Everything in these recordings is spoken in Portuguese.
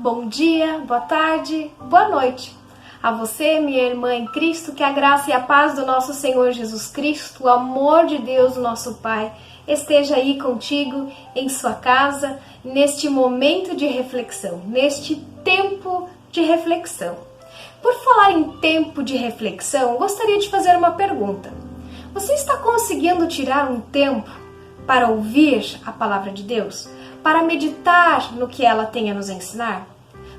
bom dia, boa tarde, boa noite. A você, minha irmã em Cristo, que a graça e a paz do nosso Senhor Jesus Cristo, o amor de Deus, nosso Pai, esteja aí contigo, em sua casa, neste momento de reflexão, neste tempo de reflexão. Por falar em tempo de reflexão, gostaria de fazer uma pergunta. Você está conseguindo tirar um tempo para ouvir a palavra de Deus? Para meditar no que ela tem a nos ensinar?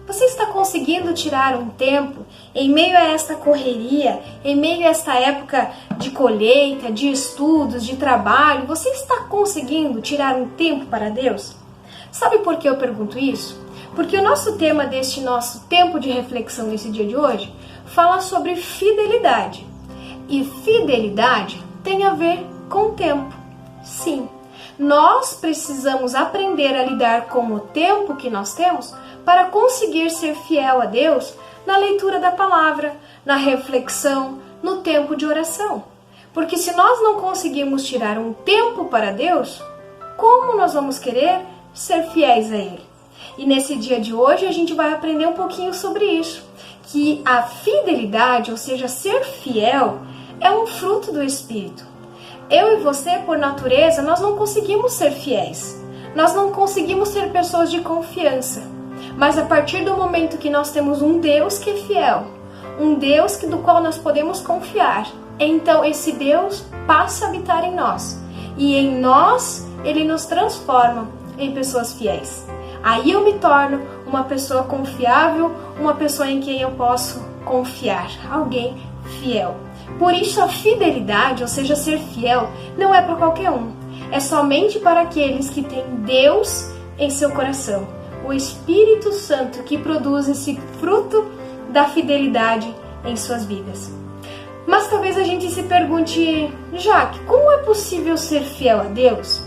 Você está conseguindo tirar um tempo em meio a esta correria, em meio a esta época de colheita, de estudos, de trabalho? Você está conseguindo tirar um tempo para Deus? Sabe por que eu pergunto isso? Porque o nosso tema deste nosso tempo de reflexão nesse dia de hoje fala sobre fidelidade. E fidelidade tem a ver com tempo. Sim, nós precisamos aprender a lidar com o tempo que nós temos para conseguir ser fiel a Deus na leitura da palavra, na reflexão, no tempo de oração. Porque se nós não conseguirmos tirar um tempo para Deus, como nós vamos querer ser fiéis a Ele? E nesse dia de hoje a gente vai aprender um pouquinho sobre isso, que a fidelidade, ou seja, ser fiel, é um fruto do Espírito. Eu e você, por natureza, nós não conseguimos ser fiéis. Nós não conseguimos ser pessoas de confiança. Mas a partir do momento que nós temos um Deus que é fiel, um Deus do qual nós podemos confiar, então esse Deus passa a habitar em nós. E em nós, Ele nos transforma em pessoas fiéis. Aí eu me torno uma pessoa confiável, uma pessoa em quem eu posso confiar, alguém fiel. Por isso a fidelidade, ou seja, ser fiel, não é para qualquer um. É somente para aqueles que têm Deus em seu coração. O Espírito Santo que produz esse fruto da fidelidade em suas vidas. Mas talvez a gente se pergunte, Jaque, como é possível ser fiel a Deus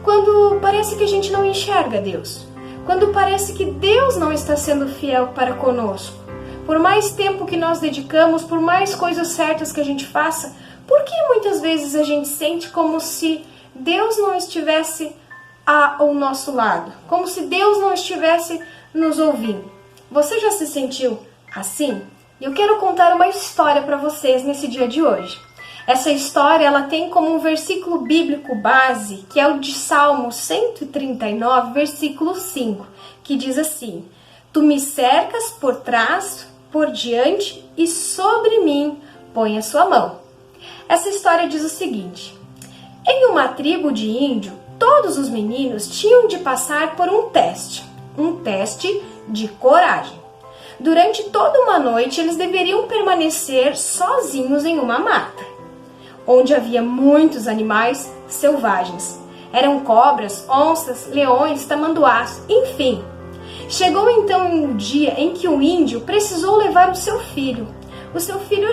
quando parece que a gente não enxerga Deus? Quando parece que Deus não está sendo fiel para conosco? Por mais tempo que nós dedicamos, por mais coisas certas que a gente faça, por que muitas vezes a gente sente como se Deus não estivesse ao nosso lado? Como se Deus não estivesse nos ouvindo? Você já se sentiu assim? Eu quero contar uma história para vocês nesse dia de hoje. Essa história ela tem como um versículo bíblico base, que é o de Salmo 139, versículo 5, que diz assim: Tu me cercas por trás, por diante e sobre mim põe a sua mão. Essa história diz o seguinte: em uma tribo de índio, todos os meninos tinham de passar por um teste de coragem. Durante toda uma noite, eles deveriam permanecer sozinhos em uma mata, onde havia muitos animais selvagens. Eram cobras, onças, leões, tamanduás, enfim. Chegou então um dia em que o índio precisou levar o seu filho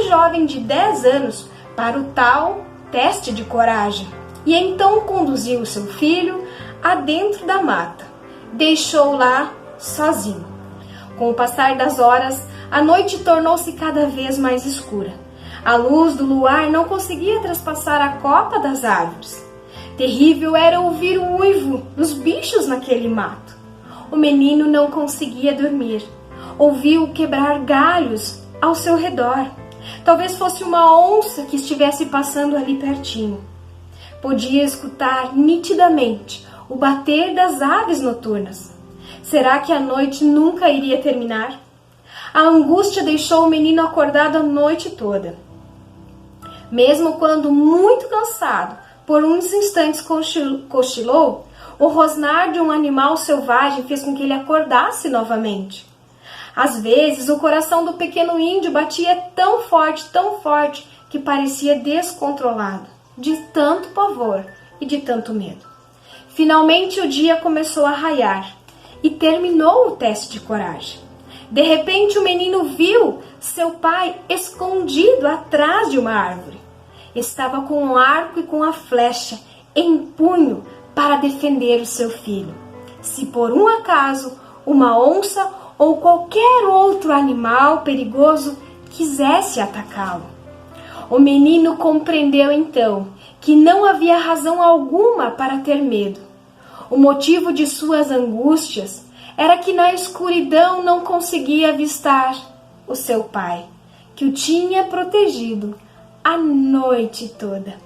jovem de 10 anos, para o tal teste de coragem. E então conduziu o seu filho adentro da mata. Deixou-o lá sozinho. Com o passar das horas, a noite tornou-se cada vez mais escura. A luz do luar não conseguia traspassar a copa das árvores. Terrível era ouvir o uivo dos bichos naquele mato. O menino não conseguia dormir. Ouviu quebrar galhos ao seu redor. Talvez fosse uma onça que estivesse passando ali pertinho. Podia escutar nitidamente o bater das aves noturnas. Será que a noite nunca iria terminar? A angústia deixou o menino acordado a noite toda. Mesmo quando muito cansado, por uns instantes cochilou, o rosnar de um animal selvagem fez com que ele acordasse novamente. Às vezes, o coração do pequeno índio batia tão forte, que parecia descontrolado, de tanto pavor e de tanto medo. Finalmente, o dia começou a raiar e terminou o teste de coragem. De repente, o menino viu seu pai escondido atrás de uma árvore. Estava com um arco e com a flecha em punho para defender o seu filho. Se por um acaso uma onça ou qualquer outro animal perigoso quisesse atacá-lo. O menino compreendeu então que não havia razão alguma para ter medo. O motivo de suas angústias era que na escuridão não conseguia avistar o seu pai, que o tinha protegido a noite toda.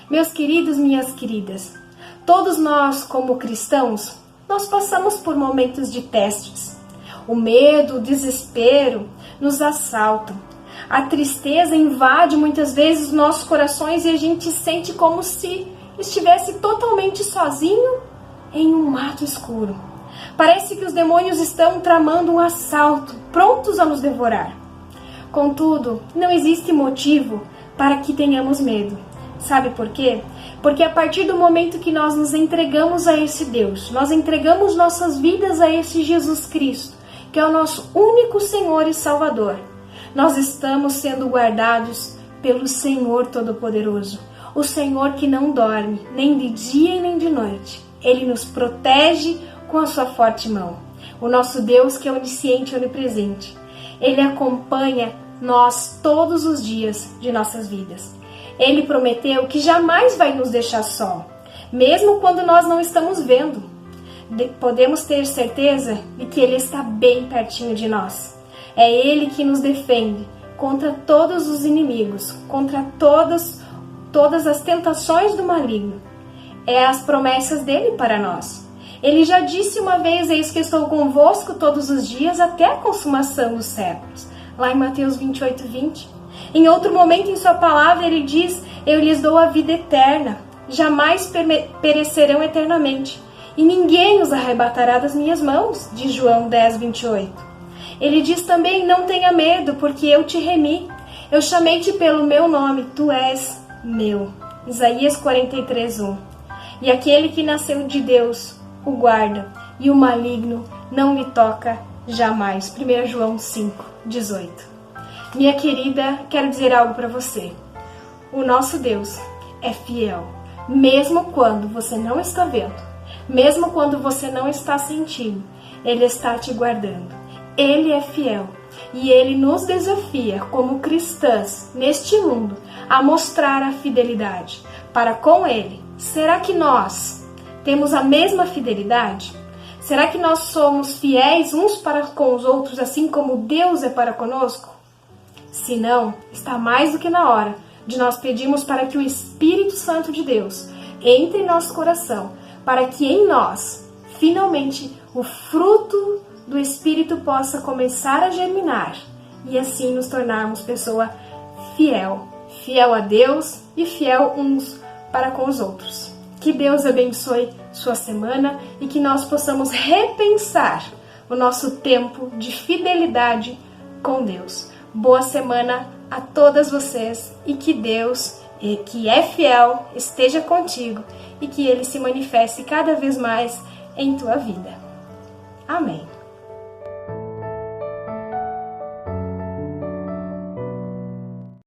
Meus queridos, minhas queridas, todos nós, como cristãos, nós passamos por momentos de testes. O medo, o desespero nos assaltam. A tristeza invade muitas vezes nossos corações e a gente sente como se estivesse totalmente sozinho em um mato escuro. Parece que os demônios estão tramando um assalto, prontos a nos devorar. Contudo, não existe motivo para que tenhamos medo. Sabe por quê? Porque a partir do momento que nós nos entregamos a esse Deus, nós entregamos nossas vidas a esse Jesus Cristo, que é o nosso único Senhor e Salvador, nós estamos sendo guardados pelo Senhor Todo-Poderoso, o Senhor que não dorme, nem de dia e nem de noite. Ele nos protege com a sua forte mão. O nosso Deus que é onisciente e onipresente. Ele acompanha nós todos os dias de nossas vidas. Ele prometeu que jamais vai nos deixar só, mesmo quando nós não estamos vendo. Podemos ter certeza de que Ele está bem pertinho de nós. É Ele que nos defende contra todos os inimigos, contra todas as tentações do maligno. É as promessas dele para nós. Ele já disse uma vez: eis que estou convosco todos os dias até a consumação dos séculos. Lá em Mateus 28:20. Em outro momento em sua palavra ele diz: eu lhes dou a vida eterna, jamais perecerão eternamente, e ninguém os arrebatará das minhas mãos, de João 10:28. Ele diz também: não tenha medo, porque eu te remi, eu chamei-te pelo meu nome, tu és meu. Isaías 43:1. E aquele que nasceu de Deus o guarda, e o maligno não lhe toca jamais. 1 João 5:18. Minha querida, quero dizer algo para você. O nosso Deus é fiel, mesmo quando você não está vendo, mesmo quando você não está sentindo, Ele está te guardando. Ele é fiel e Ele nos desafia como cristãs neste mundo a mostrar a fidelidade para com Ele. Será que nós temos a mesma fidelidade? Será que nós somos fiéis uns para com os outros, assim como Deus é para conosco? Se não, está mais do que na hora de nós pedirmos para que o Espírito Santo de Deus entre em nosso coração, para que em nós, finalmente, o fruto do Espírito possa começar a germinar e assim nos tornarmos pessoa fiel a Deus e fiel uns para com os outros. Que Deus abençoe sua semana e que nós possamos repensar o nosso tempo de fidelidade com Deus. Boa semana a todas vocês e que Deus, que é fiel, esteja contigo e que Ele se manifeste cada vez mais em tua vida. Amém.